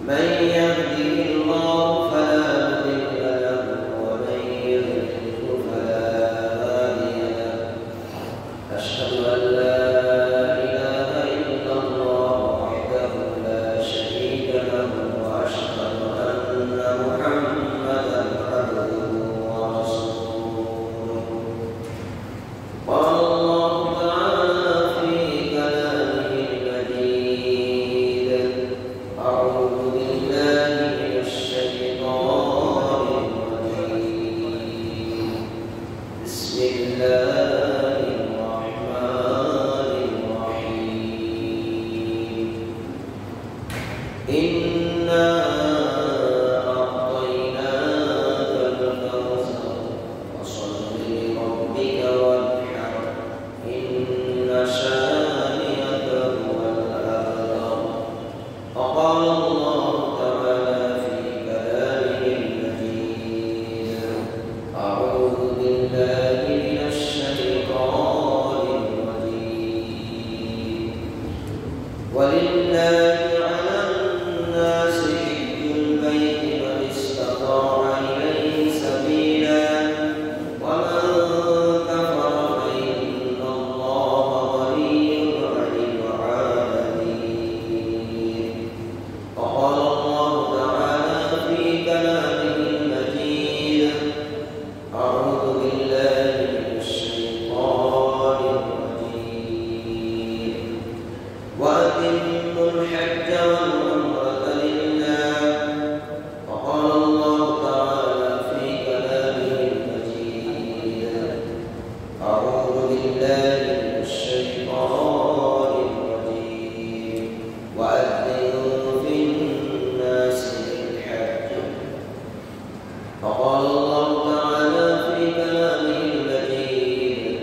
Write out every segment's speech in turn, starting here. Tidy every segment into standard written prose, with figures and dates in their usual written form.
من يهده الله فلا مضل له ومن يضلل فلا هادي له أشهد أن لا إله إلا الله وحده لا شريك له وأشهد أن محمدا عبده ورسوله قال الله تعالى في كلامه المجيد أعوذ بالله من الشيطان الرجيم بسم الله الرحمن الرحيم إنا أعطيناك الكوثر فصل لربك وانحر إن شانئك هو الأبتر وقال الله تعالى في كلامه المجيد أعوذ بالله من الشيطان الرجيم ولله على الناس حج البيت من استطاع إليه سبيلا ومن كفر فإن الله غني عن العالمين وقال الله تعالى في كلامه المجيد أعوذ بالله من الشيطان الرجيم وأتموا الحج والعمرة لله وقال الله تعالى في كلامه المجيد أعوذ بالله من الشيطان الرجيم وأذن في الناس بالحج وقال الله تعالى في كلامه المجيد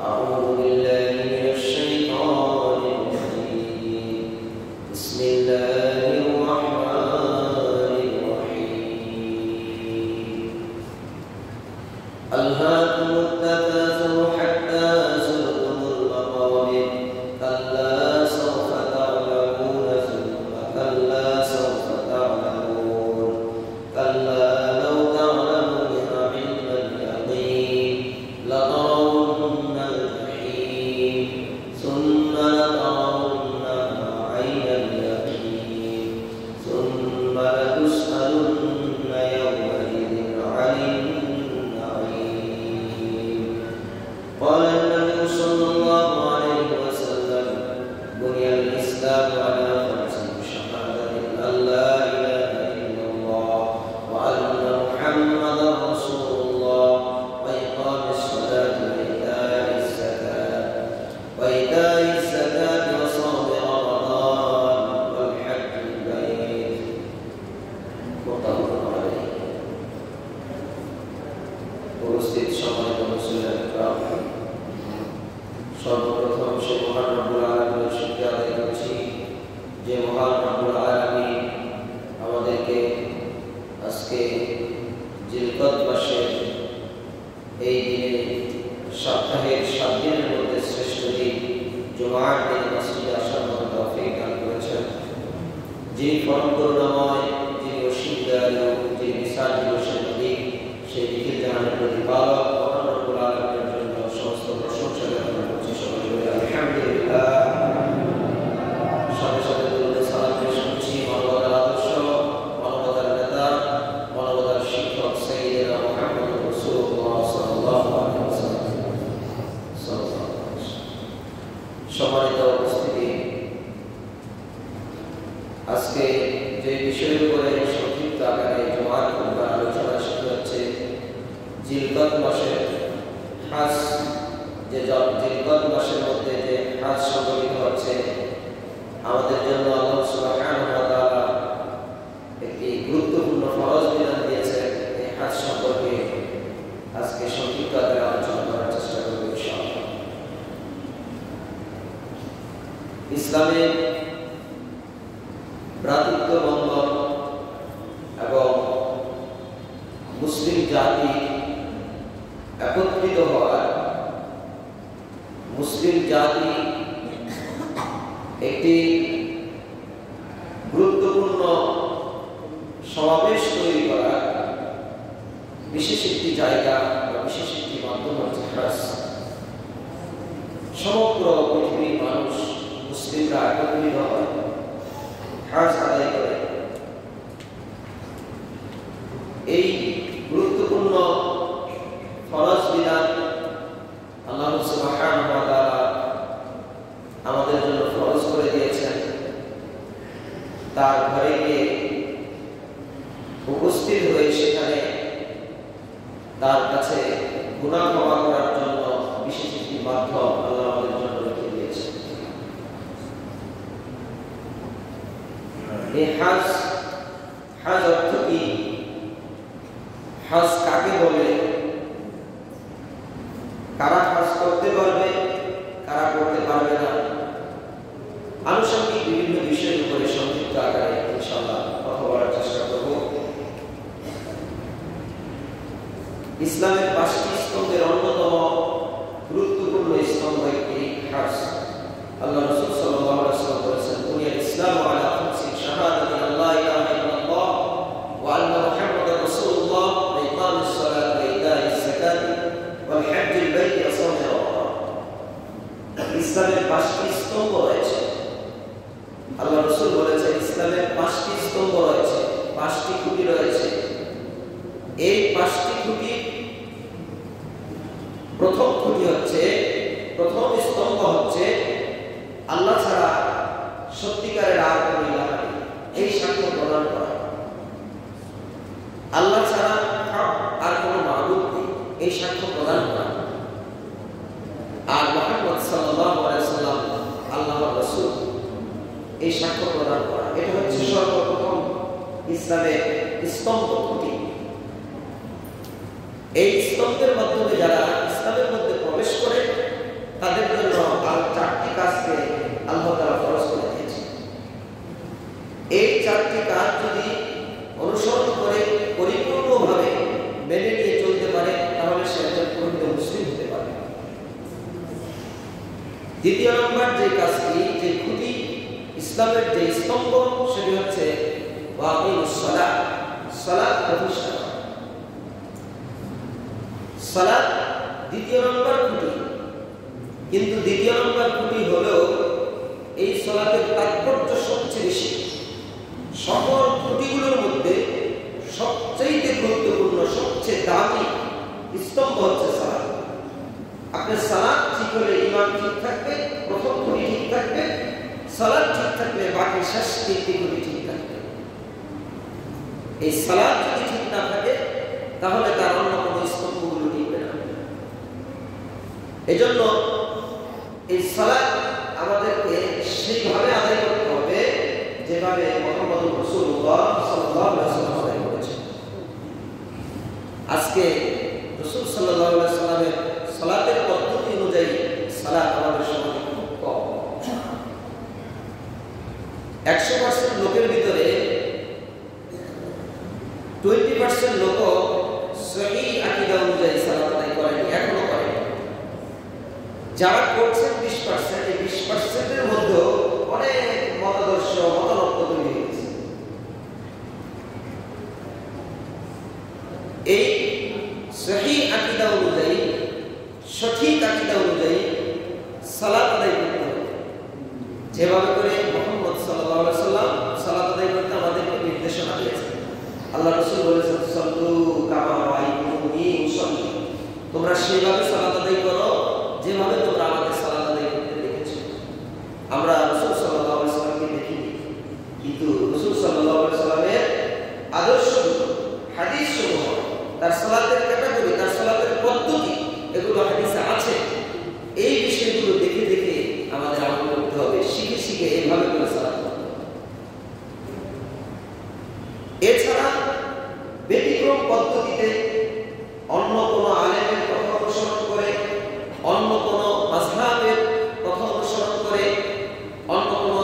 أعوذ بالله من الشيطان الرجيم بسم الله الرحمن الرحيم ألهاكم التكاثر حتى زرتم المقابر كلا سوف تعلمون ثم كلا سوف تعلمون كلا لو تعلمون علم اليقين لترون الجحيم ثم لترونها عين اليقين ثم لتسألن يومئذ عن النعيم قال النبي صلى الله عليه وسلم بني الإسلام على خمس شهادة أن لا إله إلا الله وأن محمدا رسول الله وإقام الصلاة وإيتاء الزكاة وصوم رمضان والحج البيت متفق عليه উপস্থিত সম্মানিত মুসলিম সর্বপ্রথম সে মহান রব্বুল আলামিনের শুকরিয়া আদায় করছি যে মহান রব্বুল আলামিন আমাদেরকে আজকে জিলকদ মাসের এই দিনে সপ্তাহের 7 দিনের মধ্যে শ্রেষ্ঠ দিন জুমার দিন মসজিদে আসার মতো তৌফিক দান করেছেন। যিনি পরম করুণাময়, যিনি অসীম দয়ালু, যিনি বিশাল দিবসের নদী, সেই নিখিল জাহানের প্রতিপালক মহান রব্বুল আলামিনের জন্য সমস্ত প্রশংসা জ্ঞাপন করছি। সকলে বলি আলহামদুলিল্লাহ। সাথে সাথে দরুদ সালাম পেশ করছি মানবতার আদর্শ, মানবতার নেতা, মানবতার শিক্ষক সাইয়্যিদনা মুহাম্মদুর রাসূলুল্লাহ সাল্লাল্লাহু আলাইহি ওয়াসাল্লাম। সম্মানিত উপস্থিতি, আজকে যে বিষয়ের উপরে সংক্ষিপ্ত আকারে জুমার খুতবা আলোচনা শুরু হচ্ছে জিলকদ মাসের হাজ, যে জিলকদ মাসের মধ্যে যে হাজ সংগঠিত হচ্ছে, আমাদের জন্য আল্লাহ সুবহানাহু ওয়া তাআলা একটি গুরুত্বপূর্ণ ফরজ বিধান দিয়েছেন। এই হাজ সম্পর্কে আজকে সংক্ষিপ্ত আকারে আলোচনা করার চেষ্টা করব ইনশাআল্লাহ। ইসলামের ভ্রাতৃত্ব বন্ধন এবং মুসলিম জাতি একত্রিত হওয়ার, মুসলিম জাতি একটি গুরুত্বপূর্ণ সমাবেশ তৈরি করা বিশেষ একটি জায়গা বা বিশেষ একটি মাধ্যম হচ্ছে হজ। সমগ্র পৃথিবীর মানুষ মুসলিমরা একত্রিত হয়, হজ আদায় করে। এই গুরুত্বপূর্ণ ফরজ বিধান আল্লাহ সুবহানাহু ওয়া তাআলা আমাদের জন্য ফরজ করে দিয়েছেন। তার ঘরে গিয়ে উপস্থিত হয়ে সেখানে তার কাছে গুনাহ ক্ষমা করার জন্য বিশেষ একটি মাধ্যম আল্লাহ আমাদের জন্য রেখে দিয়েছেন। এই হজ অর্থ কি? হজ কাকে বলে? কারা হজ করতে পারবে, কারা করতে পারবে না? আনুষঙ্গিক বিভিন্ন বিষয়ের উপরে সংক্ষিপ্ত আকারে ইনশাআল্লাহ কথা বলার চেষ্টা করব। ইসলামের 5টি স্তম্ভের অন্যতম গুরুত্বপূর্ণ স্তম্ভ একটি হজ। আল্লাহ রাসূল সাল্লাল্লাহু আলাইহি ওয়াসাল্লাম বলেছেন, বুনিয়াল ইসলামু আলা খামসি শাহাদাতি আল্লা ইলাহা ইল্লাল্লাহ ওয়া আন্না মুহাম্মাদার রাসূলুল্লাহ ওয়া ইকামিস সালাতি ওয়া ইতাইস যাকাতি ওয়াল হজ্জিল বাইতি ওয়া সাওমি রমাদান। ইসলামের 5টি স্তম্ভ রয়েছে। আল্লাহ রাসূল বলেছেন ইসলামের 5টি স্তম্ভ রয়েছে, 5টি খুঁটি রয়েছে। এই 5টি খুঁটি, প্রথম খুঁটি হচ্ছে, প্রথম স্তম্ভ হচ্ছে আল্লাহ ছাড়া সত্যিকারের আর কোনো ইলাহ নেই, এই সাক্ষ্য প্রদান করা। আল্লাহ ছাড়া আর কোনো মাবুদ নেই, এই সাক্ষ্য প্রদান করা। আর মুহাম্মদ সাল্লাল্লাহু আলাইহি ওয়াসাল্লাম আল্লাহর রাসূল, এই সাক্ষ্য প্রদান করা। এটা হচ্ছে সর্বপ্রথম ইসলামের স্তম্ভ খুঁটি। এই স্তম্ভের মাধ্যমে যারা ইসলামের মধ্যে প্রবেশ করে তাদের জন্য আর 4টি কাজকে আল্লাহ তাআলা ফরজ করে দিয়েছে। এই 4টি কাজ যদি অনুসরণ করে পরিপূর্ণভাবে মেনে নিয়ে চলতে পারে তাহলে সে একজন পূর্ণ মুসলিম হতে পারে। দ্বিতীয় নম্বর যে কাজটি, যে খুঁটি, ইসলামের যে স্তম্ভ, সেটি হচ্ছে ওয়াকিমুস সালাত, সালাত প্রতিষ্ঠা করা। সালাত দ্বিতীয় নম্বর খুঁটি, কিন্তু দ্বিতীয় নম্বর খুঁটি হলেও এই সালাতের তাৎপর্য সবচেয়ে বেশি। সকল খুঁটিগুলোর মধ্যে সবচেয়ে গুরুত্বপূর্ণ, সবচেয়ে দামি স্তম্ভ হচ্ছে সালাত। আপনার সালাত ঠিক হলে ঈমান ঠিক থাকবে, প্রথম খুঁটি ঠিক থাকবে। সালাত ঠিক থাকলে বাকি শেষ 3টি খুঁটি ঠিক থাকবে। এই সালাত যদি ঠিক না থাকে তাহলে তার অন্য কোনো স্তম্ভগুলো টিকবে না। এজন্য এই সালাত আমাদেরকে সেইভাবে আদায় করতে হবে যেভাবে মুহাম্মদুর রাসূলুল্লাহ সাল্লাল্লাহু আলাইহি ওয়াসাল্লাম আদায় করেছেন। আজকে রাসূল সাল্লাল্লাহু আলাইহি ওয়াসাল্লামের সালাতের পদ্ধতি অনুযায়ী সালাত আমাদের সমাজে খুব কম। 100% লোকের ভিতরে 20% লোক সহিহ আকীদা অনুযায়ী সালাত আদায় করেনি, এখনো করেনি। যারা করছেন 20%, এই 20% এর মধ্যে অনেক মতাদর্শ, মতানৈক্য তৈরি হয়েছে। এই সহিহ আকীদা অনুযায়ী, সঠিক আকীদা অনুযায়ী সালাত আদায় করতে হবে। যেভাবে করে মুহাম্মদ সাল্লাল্লাহু আলাইহি ওয়াসাল্লাম সালাত আদায় করতে আমাদেরকে নির্দেশনা দিয়েছেন। আল্লাহ রাসূল বলেছেন, সাল্লু কামা রাআইতুমুনি উসাল্লি, তোমরা সেভাবে সালাত আদায় করো যেভাবে তোমরা আমাকে সালাত আদায় করতে দেখেছো। আমরা রাসূল সাল্লাল্লাহু আলাইহি ওয়াসাল্লামকে দেখিনি, কিন্তু রাসূল সাল্লাল্লাহু আলাইহি ওয়াসাল্লামের আদর্শ, হাদিস সমূহ, তার সালাতের ক্যাটাগরি, তার সালাতের পদ্ধতি, এগুলো হাদিসে আছে। এই বিষয়গুলো দেখে দেখে আমাদের আমল করতে হবে, শিখে শিখে এইভাবে করে সালাত করতে হবে। এছাড়া ব্যতিক্রম পদ্ধতিতে অন্য কোনো আলেমের কথা অনুসরণ করে, অন্য কোনো মাযহাবের কথা অনুসরণ করে, অন্য কোনো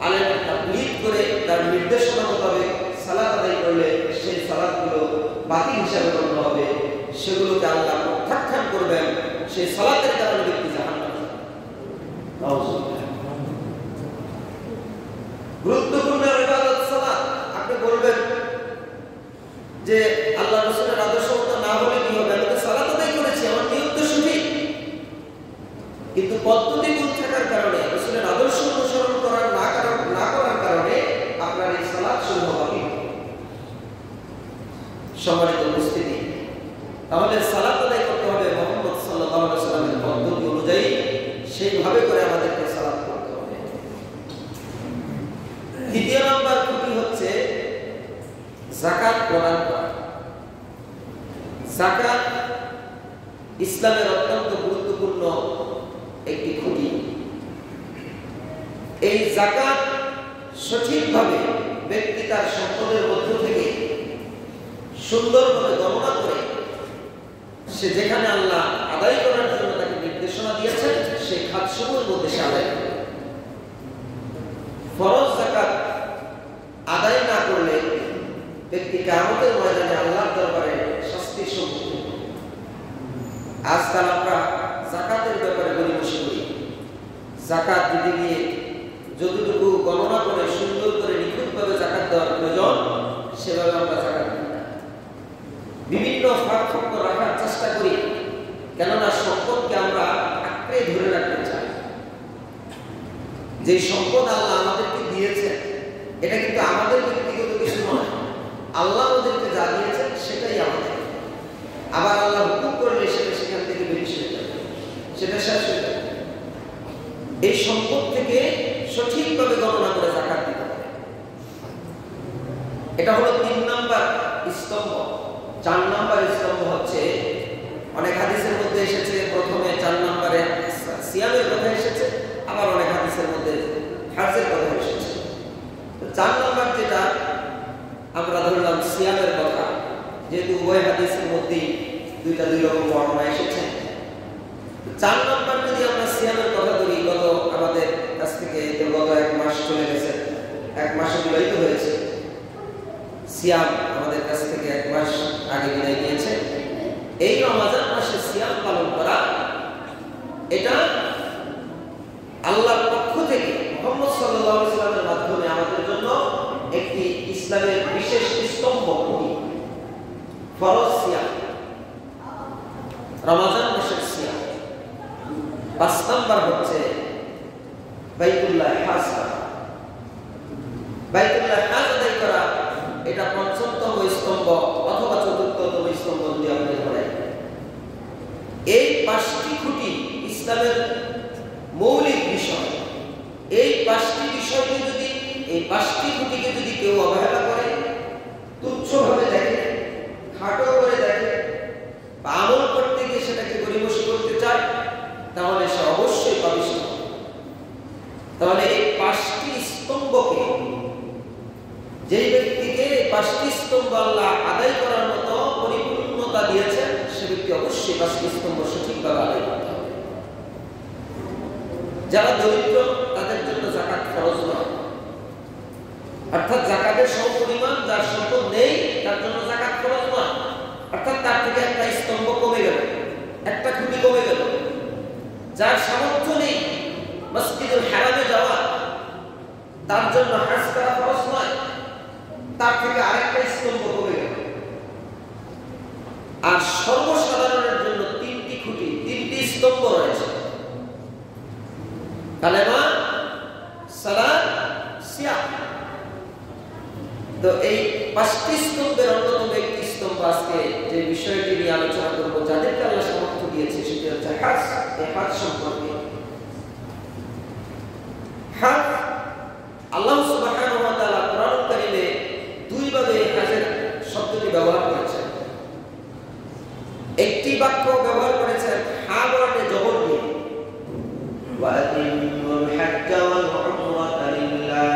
আলেমের তাকলিদ করে তার নির্দেশনা মোতাবেক সালাত আদায় করলে সেই সালাতগুলো বাতিল হিসাবে গণ্য হবে, সেগুলোকে আল্লাহ প্রত্যাখ্যান করবেন, সেই সালাতের কারণে ব্যক্তি জাহান্নামে যাবে। গুরুত্বপূর্ণ ইবাদত সালাত। আপনি বলবেন সালাত শুরু হওয়া কি সম্মানিত উপস্থিতি। তাহলে সালাত আদায় করতে হবে মুহাম্মদ সাল্লাল্লাহু আলাইহি ওয়াসাল্লামের পদ্ধতি অনুযায়ী, সেইভাবে করে আমাদেরকে সালাত করতে হবে। দ্বিতীয় নাম্বার খুঁটি হচ্ছে যাকাত প্রদান করা। যাকাত ইসলামের অত্যন্ত গুরুত্বপূর্ণ একটি খুঁটি। এই যাকাত সঠিকভাবে ব্যক্তি তার সম্পদের মধ্য থেকে সুন্দরভাবে গণনা করে সে যেখানে আল্লাহ আদায় করার জন্য তাকে নির্দেশনা দিয়েছেন সেই খাতসমূহের মধ্যে সে আদায় করে। ফরজ যাকাত আদায় না করলে ব্যক্তি কিয়ামতের ময়দানে আল্লাহর দরবারে শাস্তির সম্মুখীন। আজকাল আমরা যাকাতের ব্যাপারে গড়িমসি করি। যাকাত দিতে গিয়ে যতটুকু গণনা করে সুন্দর করে নিখুঁতভাবে যাকাত দেওয়ার প্রয়োজন সেভাবে আমরা যাকাত দিই না। বিভিন্ন ফাঁক রাখার চেষ্টা করি, কেননা সম্পদকে আমরা আঁকড়ে ধরে রাখতে চাই। যে সম্পদ আল্লাহ আমাদেরকে দিয়েছেন এটা কিন্তু আমাদের ব্যক্তিগত কিছু নয়, আল্লাহ আমাদেরকে যা দিয়েছেন সেটাই আমাদের। আবার আল্লাহ হুকুম করলে সেটা সেখান থেকে বেরিয়ে যাবে, সেটা শেষ হয়ে যাবে। এই সম্পদ থেকে সঠিকভাবে গণনা করে যাকাত দিতে হবে। এটা হলো 3 নাম্বার স্তম্ভ। 4 নাম্বার স্তম্ভ হচ্ছে, অনেক হাদিসের মধ্যে এসেছে প্রথমে 4 নম্বরে সিয়ামের কথা এসেছে, আবার অনেক হাদিসের মধ্যে হজ্জের কথা এসেছে। 4 নম্বর যেটা আমরা ধরলাম সিয়ামের কথা, যেহেতু উভয় হাদিসের মধ্যেই দুই রকম বর্ণনা এসেছে। 4 নম্বর যদি আমরা সিয়ামের কথা ধরি, গত আমাদের কাছ থেকে গত 1 মাস চলে গেছে, 1 মাস অতিবাহিত হয়েছে। সিয়াম আমাদের কাছ থেকে 1 মাস আগে বিদায় নিয়েছে। এই রমজান মাসে সিয়াম পালন করা এটা আল্লাহর পক্ষ থেকে মুহাম্মদ সাল্লাল্লাহু আলাইহি ওয়াসাল্লামের মাধ্যমে আমাদের জন্য একটি ইসলামের বিশেষ স্তম্ভ। ফরজ সিয়াম, রমজান মাসের সিয়াম। 5 নাম্বার হচ্ছে বাইতুল্লাহ হজ করা। বাইতুল্লাহ হজ আদায় করা এটা ৫ম স্তম্ভ অথবা ৪র্থতম স্তম্ভ যদি আপনি ধরেন। এই 5টি খুঁটি ইসলামের মৌলিক বিষয়। এই 5টি বিষয়কে যদি, এই 5টি খুঁটিকে যদি কেউ অবহেলা করে, তুচ্ছভাবে দেখে, খাটো করে দেখে, বা আমল করতে গিয়ে সেটাকে গড়িমসি করতে চায়, তাহলে সে অবশ্যই পাপিষ্ঠ হবে। তাহলে এই 5টি স্তম্ভকে, যেই ব্যক্তিকে এই 5টি স্তম্ভ আল্লাহ আদায় করার মতো পরিপূর্ণতা দিয়েছেন, সে ব্যক্তি অবশ্যই 5টি স্তম্ভ সঠিকভাবে আদায় করতে হবে। যারা দরিদ্র তাদের জন্য যাকাত ফরজ নয়, অর্থাৎ যাকাতের সমপরিমাণ যার সম্পদ নেই তার জন্য যাকাত ফরজ নয়। অর্থাৎ তার থেকে একটা স্তম্ভ কমে গেল, একটা খুঁটি কমে গেল। যার সামর্থ্য নেই মসজিদুল হারামে যাওয়া, তার জন্য হজ করা ফরজ নয়, তার থেকে আরেকটা স্তম্ভ কমে গেল। আর সর্বসাধারণের জন্য 3টি খুঁটি, 3টি স্তম্ভ রয়েছে: কালেমা, সালাত, সিয়াম। তো এই 5টি স্তম্ভের অন্যতম একটি স্তম্ভ আজকে যে বিষয়টি নিয়ে আলোচনা করব, যাদেরকে আল্লাহ সামর্থ্য দিয়েছে, সেটি হচ্ছে হজ। এই হজ সম্পর্কে হজ আল্লাহ সুবহানাহু ওয়া তাআলা কোরআনুল কারীমে 2 ভাবে হজের শব্দটি ব্যবহার করেছেন। একটি বাক্য ব্যবহার করেছেন হা বর্ণে জবর দিয়ে, ওয়া আতিমুল হজ্জ ওয়াল উমরাতা লিল্লাহ।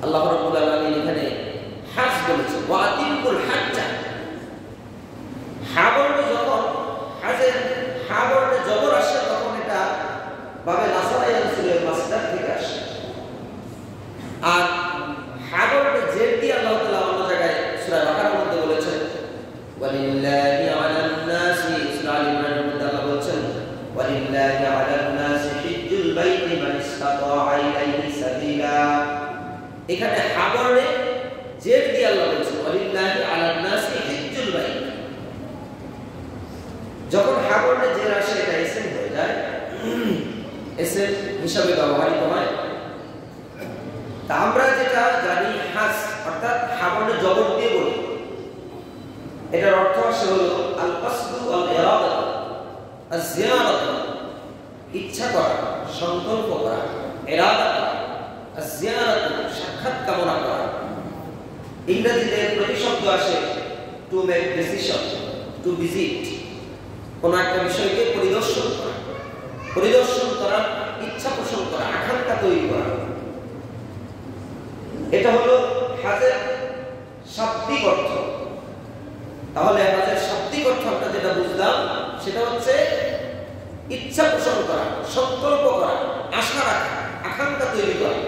আল্লাহ রাব্বুল আলামিন এখানে হজ বলেছেন, ওয়া আতিমুল হজ্জ। হা বর্ণে যখন হজের হা বর্ণে জবর আসে তখন এটা বাবে নাসারাই আনসুলের মাসদার থেকে আসে। আর হা বর্ণে জের দিয়ে আল্লাহ তাআলা অন্য জায়গায় সূরা বাকারার মধ্যে বলেছেন, ওয়ালিল্লাহি আলান নাসি, সূরা আল ইমরানের মধ্যে আল্লাহ বলেছেন, ওয়ালিল্লাহি আলান নাসি হিজ্জুল বাইতি মান ইসতাতাআ ইলাইহি সাবিলা। এখানে হা বর্ণে জের দিয়ে আল্লাহ বলেছেন, ওয়ালিল্লাহি আলান নাসি হিজ্জুল বাইত। যখন হা বর্ণে জের আসে এটা ইসম হয়ে যায়, ইসম হিসাবে ব্যবহৃত হয়। তা আমরা যেটা জানি হাজ অর্থাৎ হাবনে জবর দিয়ে বলি, এটার অর্থ আসে হলো আল কসদু ওয়াল ইরাদা আল জিয়ারাত, ইচ্ছা করা, সংকল্প করা, ইরাদা করা, আল জিয়ারাত সাক্ষাৎ কামনা করা। ইংরেজিতে প্রতিশব্দ আসে to make decision, to visit, কোন একটা বিষয়কে পরিদর্শন করা, পরিদর্শন করা, ইচ্ছা পোষণ করা, আকাঙ্ক্ষা তৈরি করা। এটা হলো হাজের শাব্দিক অর্থ। তাহলে হাজের শাব্দিক অর্থ আমরা যেটা বুঝলাম সেটা হচ্ছে ইচ্ছা পোষণ করা, সংকল্প করা, আশা রাখা, আকাঙ্ক্ষা তৈরি করা।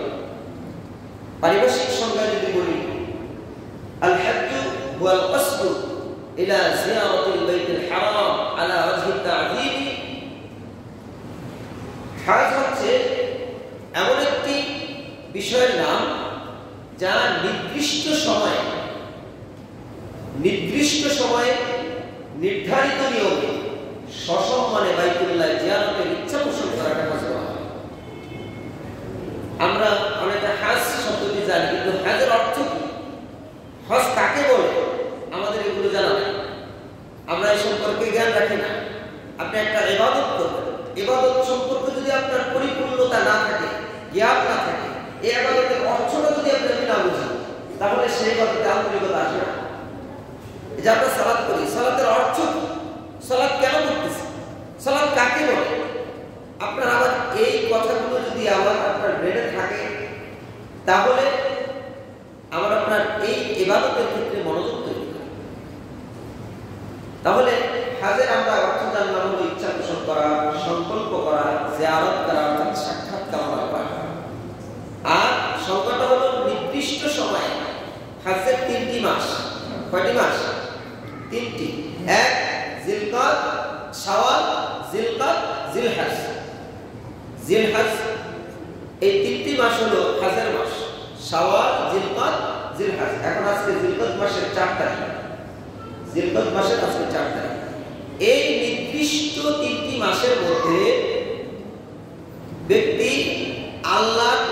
পারিভাষিক সংজ্ঞা যদি বলি, আল হাজ্জু ওয়াল কসদু ইলা জিয়ারাতিল বাইতুল হারাম আলা ওয়াজহি তা'যীম। হাজ হচ্ছে এমন একটি বিষয়ের নাম যা নির্দিষ্ট সময়ে নির্ধারিত নিয়মে সসম্মানে বাইতুল্লাহ জিয়ারতের ইচ্ছা পোষণ করাটা হাজ বলা হয়। আমরা অনেকটা হাজ শব্দটি জানি, কিন্তু হাজের অর্থ কি, হজ কাকে বলে আমাদের এগুলো জানা নেই, আমরা এই সম্পর্কে জ্ঞান রাখি না। আপনি একটা ইবাদত করবেন, ইবাদত সম্পর্কে যদি আপনার পরিপূর্ণতা না থাকে, জ্ঞান না থাকে, এই ইবাদতের অর্থটা যদি আপনি না বুঝেন, তাহলে সেই ইবাদতে আন্তরিকতা আসে না। এই যে আমরা সালাত করি, সালাতের অর্থ কি, সালাত কেন করতেছি, সালাত কাকে বলে, আপনার আবার এই কথাগুলো যদি আপনার ব্রেনে থাকে, তাহলে আপনার এই ইবাদতের ক্ষেত্রে মনোযোগ তৈরি করে। তাহলে হাজের আমরা অর্থ জানলাম হলো ইচ্ছা পোষণ করা, সংকল্প করা, জিয়ারত করা, অর্থাৎ সাক্ষাৎ কামনা করা। আর সংখ্যাটা হলো নির্দিষ্ট সময়ে। হাজের 3টি মাস। কয়টি মাস? 3টি। 1 জিলকাদ, শাওয়াল, জিলকাদ, জিলহজ। জিলহজ, এই 3টি মাস হলো হাজের মাস। শাওয়াল, জিলকাদ, জিলহজ। এখন আজকে জিলকাদ মাসের 4 তারিখ। জিলকাদ মাসের আজকে 4 তারিখ। এই নির্দিষ্ট 3টি মাসের মধ্যে ব্যক্তি আল্লাহর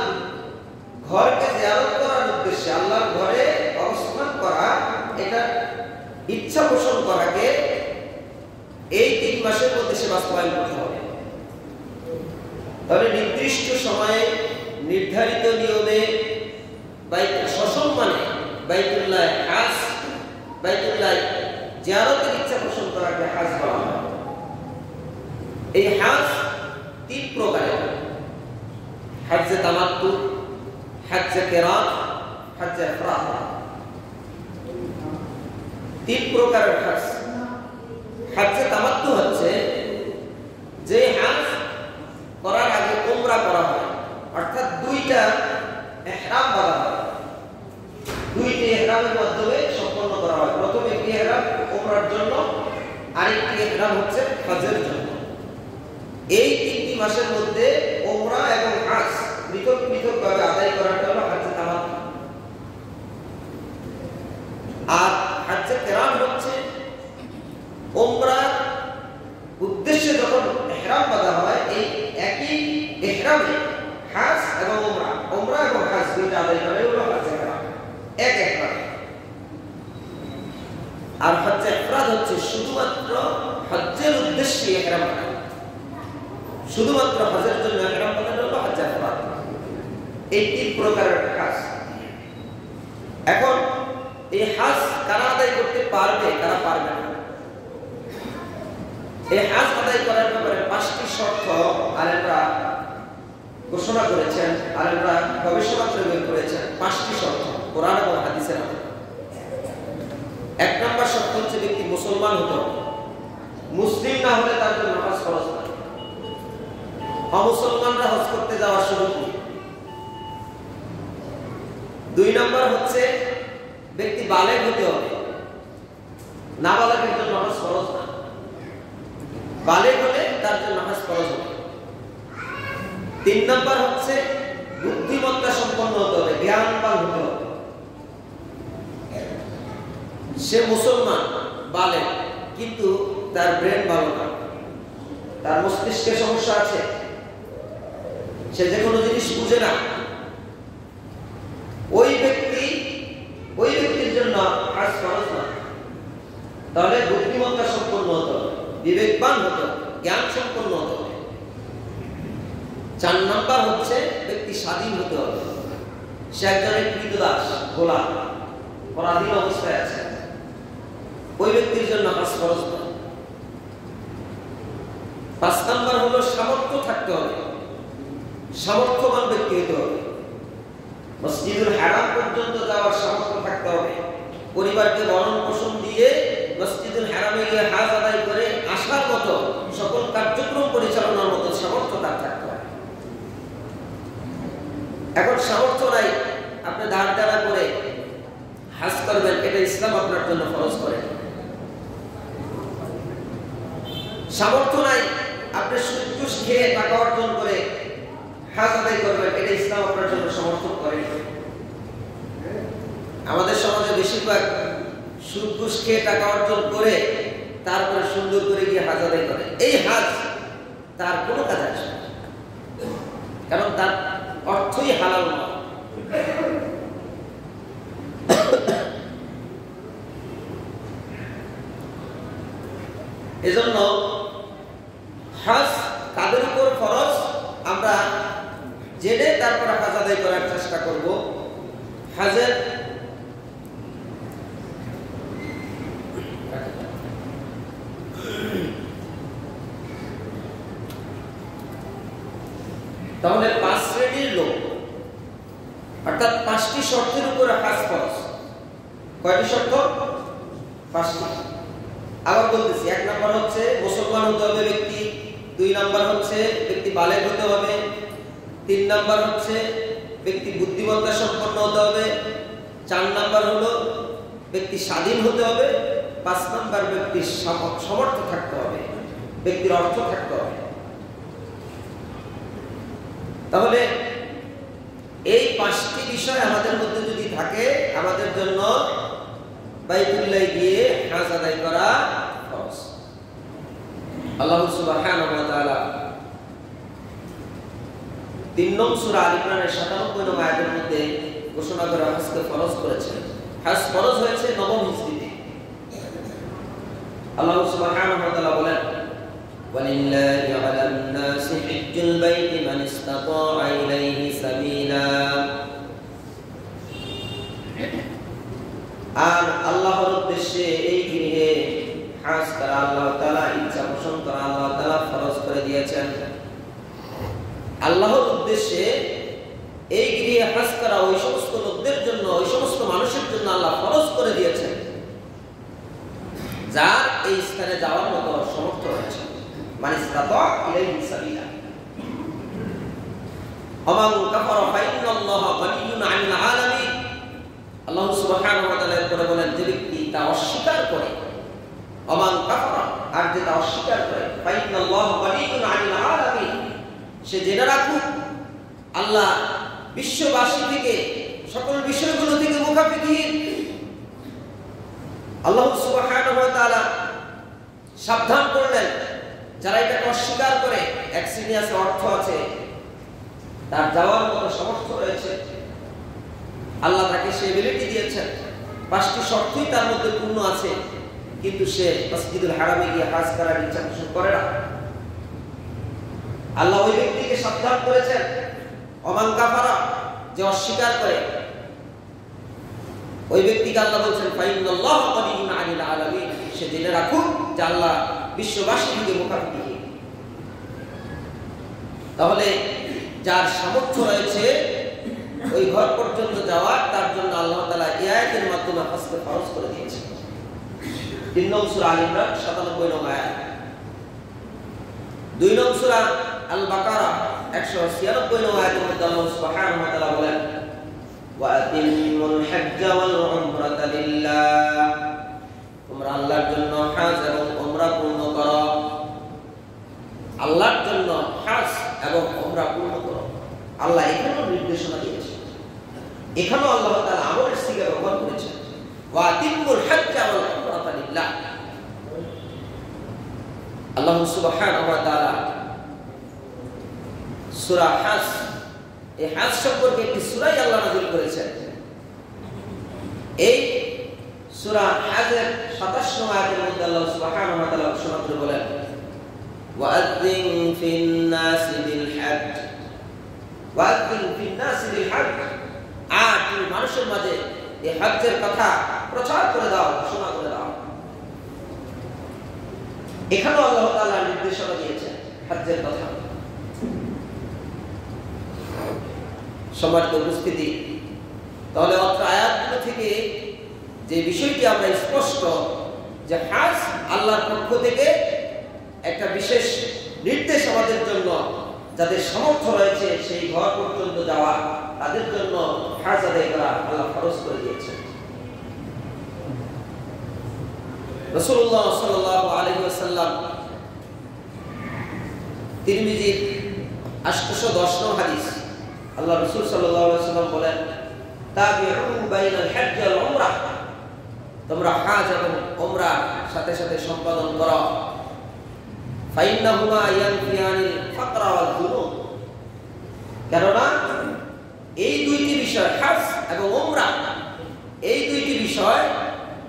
ঘরকে জিয়ারত করার উদ্দেশ্যে, আল্লাহর ঘরে অবস্থান করা, এটা ইচ্ছা পোষণ করাকে এই 3 মাসের মধ্যে সে বাস্তবায়ন করতে হবে। তাহলে নির্দিষ্ট সময়ে নির্ধারিত নিয়মে সসম্মানে বাইতুল্লাহ হাজ, বাইতুল্লাহ জিয়ারতের ইচ্ছা পোষণ করাকে হাজ বলা হয়। এই হাজ 3 প্রকারের: হজ্জে তামাত্তু, হজ্জে কিরান, হজ্জে ইফরাদ। 3 প্রকারের হজ। হজ্জে তামাত্তু হচ্ছে যে হজ করার আগে উমরা করা হয়, অর্থাৎ 2টা ইহরাম বাঁধা হয়, 2টি ইহরামের মাধ্যমে সম্পন্ন করা হয়। প্রথম একটি ইহরাম উমরার জন্য, আরেকটি ইহরাম হচ্ছে হজের জন্য। এই 3টি মাসের মধ্যে উমরা এবং হজ পৃথক পৃথক ভাবে আদায় করাটা হলো হজ্জে তামাত্তু। আর হজ্জে কিরান হচ্ছে উমরার উদ্দেশ্যে যখন ইহরাম বাঁধা হয়, এই একই ইহরামে হজ এবং উমরা এবং হজ 2টা আদায় করা হলো হজ্জে কিরান, এক ইহরাম। আর হজ্জে ইফরাদ হচ্ছে শুধুমাত্র হজ্জের উদ্দেশ্যে ইহরাম বাঁধা, শুধুমাত্র হজের জন্য ইহরাম বাঁধা হলো হজ্জে ইফরাদ। এই 3 প্রকারের হজ। এখন এই হজ কারা আদায় করতে পারবে, কারা পারবে না, এই হজ আদায় করার ব্যাপারে 5টি শর্ত আলেমরা ঘোষণা করেছেন, আলেমরা গবেষণা করে বের করেছেন। 5টি শর্ত কোরআন এবং হাদিসের আলোকে। 1 নম্বর শর্ত হচ্ছে ব্যক্তি মুসলমান হতে হবে। মুসলিম না হলে তার জন্য হজ ফরজ না। অমুসলমানরা হজ করতে যাওয়ার সুযোগ নেই। 2 নম্বর হচ্ছে ব্যক্তি বালেগ হতে হবে। নাবালেগের জন্য হজ ফরজ না, বালেগ হলে তার জন্য হজ ফরজ হবে। 3 নম্বর হচ্ছে বুদ্ধিমত্তা সম্পন্ন হতে হবে, জ্ঞানবান হতে হবে। সে মুসলমান, বালেগ, কিন্তু তার ব্রেন ভালো না, তার মস্তিষ্কে সমস্যা আছে, সে যে কোনো জিনিস বুঝে না, তাহলে বুদ্ধিমত্তা সম্পন্ন হতে হবে, বিবেকবান হতে হবে, জ্ঞান সম্পন্ন হতে হবে। 4 নাম্বার হচ্ছে ব্যক্তি স্বাধীন হতে হবে, সে একজনের ক্রীতদাস, গোলাম, পরাধীন অবস্থায় আছে, ওই ব্যক্তির জন্য হজ ফরজ নয়। 5 নাম্বার হলো সামর্থ্য থাকতে হবে, সামর্থ্যবান ব্যক্তি হতে হবে, মসজিদুল হারাম পর্যন্ত যাওয়ার সামর্থ্য থাকতে হবে, পরিবারকে ভরণ পোষণ দিয়ে মসজিদুল হারামে গিয়ে হজ আদায় করে আসার মতো সকল কার্যক্রম পরিচালনার মতো সামর্থ্য তার থাকতে হবে। এখন সামর্থ্য নাই, আপনি ধার দেনা করে হজ করবেন, এটা ইসলাম আপনার জন্য ফরজ করে। সামর্থ্য নাই, আপনি সুদ ঘুষ খেয়ে টাকা অর্জন করে হজ আদায় করবেন, এটা ইসলাম আপনার জন্য সমর্থন করে। আমাদের সমাজে বেশিরভাগ সুদ ঘুষ খেয়ে টাকা অর্জন করে তারপরে সুন্দর করে গিয়ে হজ আদায় করে, এই হজ তার কোনো কাজ আসবে না, কারণ তার অর্থই হালাল নয়। এজন্য হজ কাদের উপর ফরজ আমরা জেনে তারপরে হজ আদায় করার চেষ্টা করব। হজের তাহলে 5 শ্রেণীর লোক, অর্থাৎ 5টি শর্তের উপরে হজ ফরজ। কয়টি শর্ত? 5টি। আবার বলতেছি, 1 নাম্বার হচ্ছে মুসলমান হতে হবে ব্যক্তি, 2 নাম্বার হচ্ছে ব্যক্তি বালেগ হতে হবে, 3 নাম্বার হচ্ছে ব্যক্তি বুদ্ধিমত্তা সম্পন্ন হতে হবে, 4 নাম্বার হলো ব্যক্তি স্বাধীন হতে হবে, 5 নাম্বার ব্যক্তির সামর্থ্য থাকতে হবে, ব্যক্তির অর্থ থাকতে হবে। তাহলে এই 5টি বিষয় আমাদের মধ্যে যদি থাকে, আমাদের জন্য বাইতুল্লাহ গিয়ে হজ আদায় করা ফরজ। আল্লাহ সুবহানাহু ওয়া তাআলা 3 নং সূরা আল ইমরানের 97 নং আয়াতের মধ্যে ঘোষণা করে হজকে ফরজ করেছেন। হজ ফরজ হয়েছে 9ম হিজরিতে। আল্লাহ সুবহানাহু ওয়া তাআলা বলেন, ওয়ালিল্লাহি আলান নাসি হিজ্জুল বাইতি মান ইসতাতাআ ইলাইহি সাবিলা। আর আল্লাহর উদ্দেশ্যে এই গৃহে হজ করা আল্লাহ তাআলা ইচ্ছা পোষণ করা আল্লাহ তাআলা ফরজ করে দিয়েছেন। আল্লাহর উদ্দেশ্যে এই গৃহে হজ করা ওই সমস্ত লোকদের জন্য, ওই সমস্ত মানুষের জন্য আল্লাহ ফরজ করে দিয়েছেন যার এই স্থানে যাওয়ার মতো সামর্থ্য রয়েছে। মানে ইসতাতা ইলাইহি সাবিলা। ওমান কাফারা ফাইন্নাল্লাহা গানিয়্যুন আনিল আলামিন। আল্লাহ সুবহানাহু ওয়া তাআলা এরপরে বলেন, যে ব্যক্তি তা অস্বীকার করে, ওমান কাফারা, আর যে তা অস্বীকার করে, ফাইন্নাল্লাহা গানিয়্যুন আনিল আলামিন, সে জেনে রাখুক আল্লাহ বিশ্ববাসী থেকে, সকল বিষয়গুলো থেকে মুখাপেক্ষীহীন। আল্লাহ সুবহানাহু ওয়া তাআলা সাবধান করলেন যারা এটাকে অস্বীকার করে। এক শ্রেণী আছে, অর্থ আছে, তার যাওয়ার মতো সামর্থ্য রয়েছে, আল্লাহ তাকে সে এবিলিটি দিয়েছেন, 5টি শর্তই তার মধ্যে পূর্ণ আছে, কিন্তু সে মসজিদুল হারামে গিয়ে হজ করার ইচ্ছা পোষণ করে না। আল্লাহ ওই ব্যক্তিকে সাবধান করেছেন, ওমান কাফারা, যে অস্বীকার করে, ওই ব্যক্তিকে আল্লাহ বলছেন ফাইন্নাল্লাহা গানিয়্যুন আনিল আলামিন, সে জেনে রাখুক যে আল্লাহ বিশ্ববাসী থেকে মুখাপেক্ষী। তাহলে যার সামর্থ্য রয়েছে ওই ঘর পর্যন্ত যাওয়ার, তার জন্য আল্লাহ তাআলা এই আয়াতের মাধ্যমে হজকে ফরজ করে দিয়েছেন। 3 নং সূরা আল ইমরান 97 নং আয়াত। 2 নং সূরা আল বাকারা 196 নং আয়াতের মধ্যে আল্লাহ সুবহানাহু ওয়া তাআলা বলেন, ওয়া আতিমুল হজ্জ ওয়াল উমরাতা লিল্লাহ। তোমরা আল্লাহর জন্য হজ এবং উমরা পূর্ণ করো। আল্লাহর জন্য হজ এবং উমরা পূর্ণ করো। আল্লাহ এখানেও নির্দেশনা দিয়েছেন, এখানেও আল্লাহ তাআলা আমরের সিগা ব্যবহার করেছেন, ওয়া আতিমুল হজ্জ ওয়াল উমরাতা লিল্লাহ। আল্লাহ সুবহানাহু ওয়া তাআলা সূরা হজ, এই হজ সম্পর্কে একটি সূরাই আল্লাহ নাযিল করেছেন। এই সূরা হাজের 27 নং আয়াতের মধ্যে আল্লাহ সুবহানাহু ওয়া তাআলা ঘোষণা করে বলেন ওয়াআযিন ফিন নাসি বিল হজ্জ ওয়াআযিন ফিন নাসি বিল হজ্জ তুমি মানুষের মাঝে এই হজ্জের কথা প্রচার করে দাও, ঘোষণা করে দাও। এখানেও আল্লাহ তাআলা নির্দেশনা দিয়েছেন হজ্জের কথা। সম্মানিত উপস্থিতি, তাহলে অত্র আয়াতগুলো থেকে যে বিষয়টি আমরা স্পষ্ট যে হজ আল্লাহর পক্ষ থেকে একটা বিশেষ নির্দেশ আমাদের জন্য, যাদের সামর্থ্য রয়েছে সেই ঘর পর্যন্ত যাওয়া, তাদের জন্য হজ আদায় করা আল্লাহ ফরজ করে দিয়েছেন। রাসূলুল্লাহ সাল্লাল্লাহু আলাইহি ওয়াসাল্লাম তিরমিজির 810 নং হাদিস, আল্লাহ রাসূল সাল্লাল্লাহু আলাইহি ওয়াসাল্লাম বলেন তাবিউ বাইনাল হজ্জ ওয়াল উমরাহ, তোমরা হজ এবং উমরা সাথে সাথে সম্পাদন করো। ফাইন্নাহুমা ইয়ানফিয়ানিল ফাকরা ওয়াল যুনুব, কেননা এই দুইটি বিষয় হজ এবং উমরা, এই দুইটি বিষয়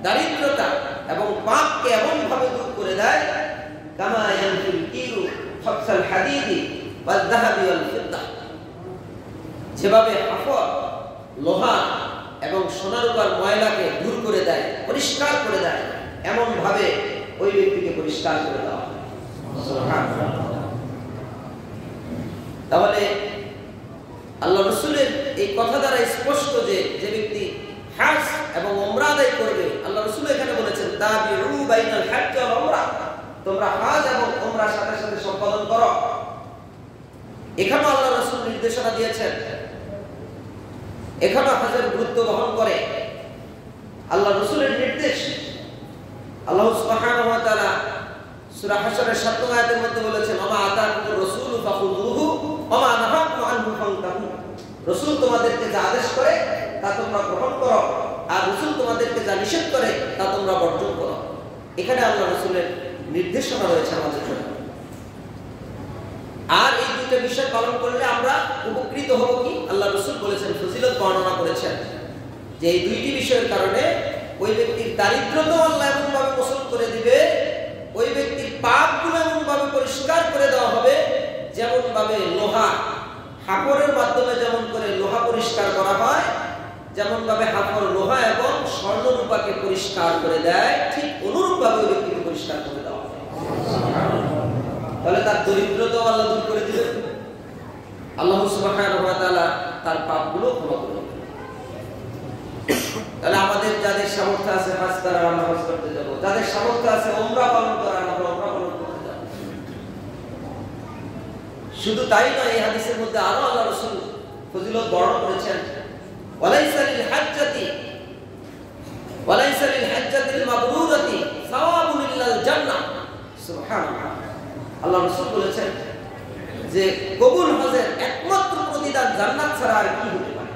দারিদ্রতা এবং পাপকে এমন ভাবে দূর করে দেয় কামা ইয়ানফিল কিরু খবসাল হাদিদি ওয়াল যাহাবি ওয়াল ফিদ্দা, যেভাবে হাফর লোহা এবং সোনা রূপার ময়লাকে দূর করে দেয়, পরিষ্কার করে দেয়, এমন ভাবে ওই ব্যক্তিকে পরিষ্কার করে দেওয়া। তাহলে আল্লাহ রাসূলের এই কথা দ্বারা স্পষ্ট যে যে ব্যক্তি হজ এবং উমরা আদায় করবে, আল্লাহ রাসূল এখানে বলেছেন তাবিউ বাইনাল হজ্জ ওয়াল উমরা, তোমরা হজ এবং উমরার সাথে সাথে সম্পাদন করো। এখানে আল্লাহ রাসূল নির্দেশনা দিয়েছেন, এখানে হজের গুরুত্ব বহন করে আল্লাহ রাসূলের নির্দেশ। আল্লাহ সুবহানাহু ওয়া তাআলা সূরা হাশরের 7 নং আয়াতের মধ্যে বলেছেন ওমা আতাকুর রাসূলু ফাখুযুহু ওমা নাহাকুম আনহু ফান্তাহু, রাসূল তোমাদেরকে যা আদেশ করে তা তোমরা গ্রহণ করো, আর রাসূল তোমাদেরকে যা নিষেধ করে তা তোমরা বর্জন করো। এখানে আল্লাহ রাসূলের নির্দেশনা রয়েছে আমাদের জন্য। আর এই দুটো বিষয় পালন করলে আমরা উপকৃত হব কি? আল্লাহ রাসূল বলেছেন, ফজিলত বর্ণনা করেছেন যে এই দুইটি বিষয়ের কারণে ওই ব্যক্তির দারিদ্রতা আল্লাহ এমন ভাবে মোচন করে দিবে, ওই ব্যক্তির পাপগুলো এমন ভাবে পরিষ্কার করে দেওয়া হবে যেমন ভাবে লোহা হাফরের মাধ্যমে যেমন করে লোহা পরিষ্কার করা হয়, যেমন ভাবে হাফর লোহা এবং স্বর্ণ রূপাকে পরিষ্কার করে দেয়, ঠিক অনুরূপ ভাবে ওই ব্যক্তিকে পরিষ্কার করে দেওয়া হবে। তাহলে তার দরিদ্রতাও আল্লাহ দূর করে দিবেন, আল্লাহ সুবহানাহু ওয়া তাআলা তার পাপগুলো ক্ষমা করে দিবেন। তাহলে আমাদের যাদের সামর্থ্য আছে হজ করার, আমরা হজ করতে যাব, যাদের সামর্থ্য আছে উমরা পালন করার, আমরা উমরা পালন করতে যাব। শুধু তাই নয়, এই হাদিসের মধ্যে আরো আল্লাহ রাসূল ফজিলত বর্ণনা করেছেন ওয়ালাইসা লিল হাজ্জাতিল মাবরুরাতি সাওয়াবুন ইল্লাল জান্নাহ। সুবহানাল্লাহ, আল্লাহ রাসূল বলেছেন যে কবুল হজের একমাত্র প্রতিদান জান্নাত ছাড়া আর কি হতে পারে।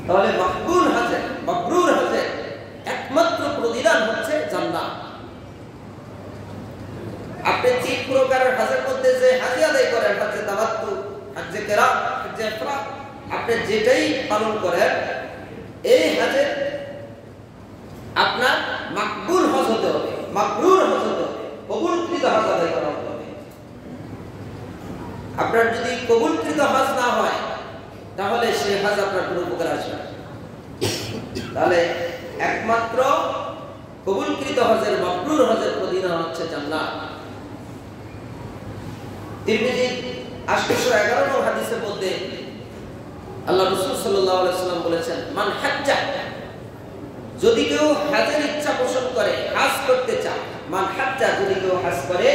তাহলে মকবুল হজে, মাবরুর হজে একমাত্র প্রতিদান হচ্ছে জান্নাত। আপনি তিন প্রকারের হজের মধ্যে যে হাজি আদায় করেন, হজ্জে তামাত্তু, হজ্জে কিরাত, হজ্জে ইফরাদ, আপনি যেটাই পালন করেন এই হজে আপনার মাকবুল হজ হতে হবে, মাবরুর হজ হতে হবে, কবুলকৃত হজ আদায় করা হতে হবে। আপনার যদি কবুলকৃত হজ না হয় তাহলে সেই হজ আপনার কোনো উপকার আসবে না। তাহলে একমাত্র কবুলকৃত হজের, মাবরুর হজের প্রতিদান হচ্ছে জান্নাত। তিরমিজি 811 নং হাদিসের মধ্যে আল্লাহ রাসূল সাল্লাল্লাহু আলাইহি ওয়াসাল্লাম বলেছেন মান হাজ্জা, যদি কেউ হজের ইচ্ছা পোষণ করে, হজ করতে চায়, মান হাজ্জা, যদি কেউ হজ করে,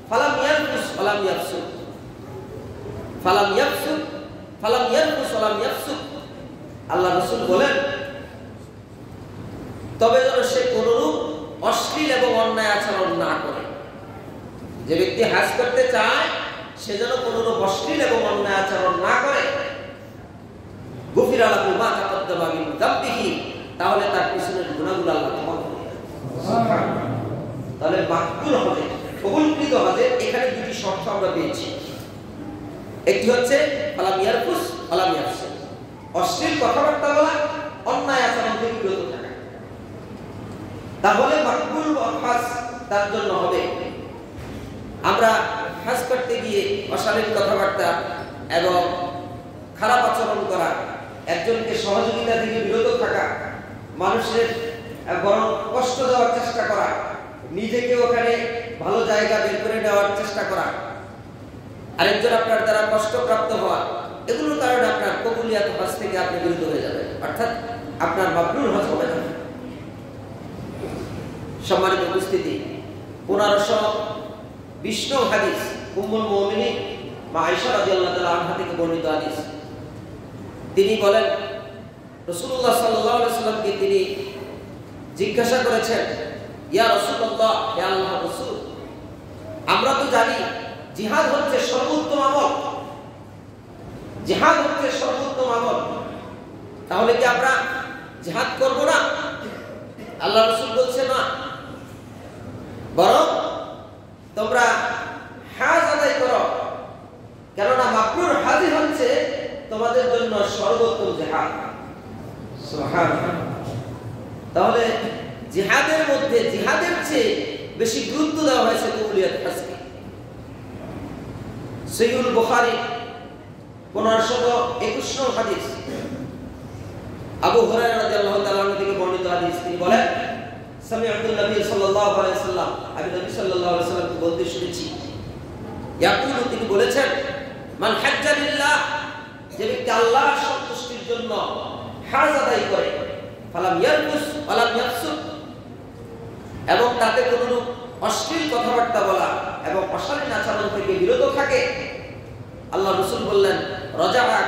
ফালাম ইয়ারফুস ওয়ালাম ইয়াফসুক, ফালাম ইয়াফসুক ফালাম ইয়ারফুস ওয়ালাম ইয়াফসুক, আল্লাহ রাসূল বলেন তবে যেন সে কোনরূপ অশ্লীল এবং অন্যায় আচরণ না করে। যে ব্যক্তি হজ করতে চায় সে যেন কোনরূপ অশ্লীল এবং অন্যায় আচরণ না করে। গুফিরা লাহু মা তাকাদ্দামা মিন যামবিহি, তাহলে তার পিছনের গুনাহগুলো আল্লাহ ক্ষমা করে দেন। সুবহানাল্লাহ। তাহলে মাকবুল হজে, কবুলকৃত হজে এখানে দুটি শর্ত আমরা পেয়েছি। একটি হচ্ছে ফালাম ইয়ারফুস ওয়ালাম ইয়াফসুক, অশ্লীল কথাবার্তা বলা, অন্যায় আচরণ তার জন্য হবে। আমরা হজ করতে গিয়ে অশালীন কথাবার্তা এবং খারাপ আচরণ করা, একজনকে সহযোগিতা থেকে বিরত থাকা, মানুষের বরং কষ্ট দেওয়ার চেষ্টা করা, নিজেকে ওখানে ভালো জায়গা বের করে নেওয়ার চেষ্টা করা, আরেকজন আপনার দ্বারা কষ্টপ্রাপ্ত হওয়া, এগুলোর কারণে আপনার কবুলিয়াত হজ থেকে আপনি বিরত হয়ে যাবেন, অর্থাৎ আপনার মাবরুর হজ হবে না। সম্মানিত উপস্থিতি, 1520 নং হাদিস, উম্মুল মুমিনিন মা আয়েশা রাদিয়াল্লাহু তাআলা আনহা থেকে বর্ণিত হাদিস। তিনি বলেন, রাসূলুল্লাহ সাল্লাল্লাহু আলাইহি ওয়াসাল্লামকে তিনি জিজ্ঞাসা করেছেন, ইয়া রাসূলুল্লাহ, হে আল্লাহর রাসূল, আমরা তো জানি জিহাদ হচ্ছে সর্বোত্তম আমল, জিহাদ হচ্ছে সর্বোত্তম আমল, তাহলে কি আমরা জিহাদ করব না? আল্লাহ রাসূল বলছে, না, বরং তোমরা হজ আদায় করো, কেননা মাবরুর হজই হচ্ছে তোমাদের জন্য সর্বোত্তম জিহাদ। সুবহানাল্লাহ। তাহলে জিহাদের মধ্যে জিহাদের চেয়ে বেশি গুরুত্ব দেওয়া হয়েছে কবুলিয়াত হজকে। সহিহুল বুখারী 1521 নং হাদিস, আবু হুরায়রা রাদিয়াল্লাহু তাআলা আনহু থেকে বর্ণিত হাদিস। তিনি বলেন, সামি'তুন নবী সাল্লাল্লাহু আলাইহি ওয়াসাল্লাম, আমি নবী সাল্লাল্লাহু আলাইহি ওয়াসাল্লামকে বলতে শুনেছি, ইয়াকুলু, তিনি বলেছেন, মান হাজ্জা লিল্লাহ, যে ব্যক্তি আল্লাহর সন্তুষ্টির জন্য হজ আদায় করে, ফালাম ইয়ারকুস ওয়ালাম ইয়াফসুক, এবং তাতে কোনো অশ্লীল কথাবার্তা বলা এবং অশালীন আচরণ থেকে বিরত থাকে, আল্লাহ রাসূল বললেন, রাজাআ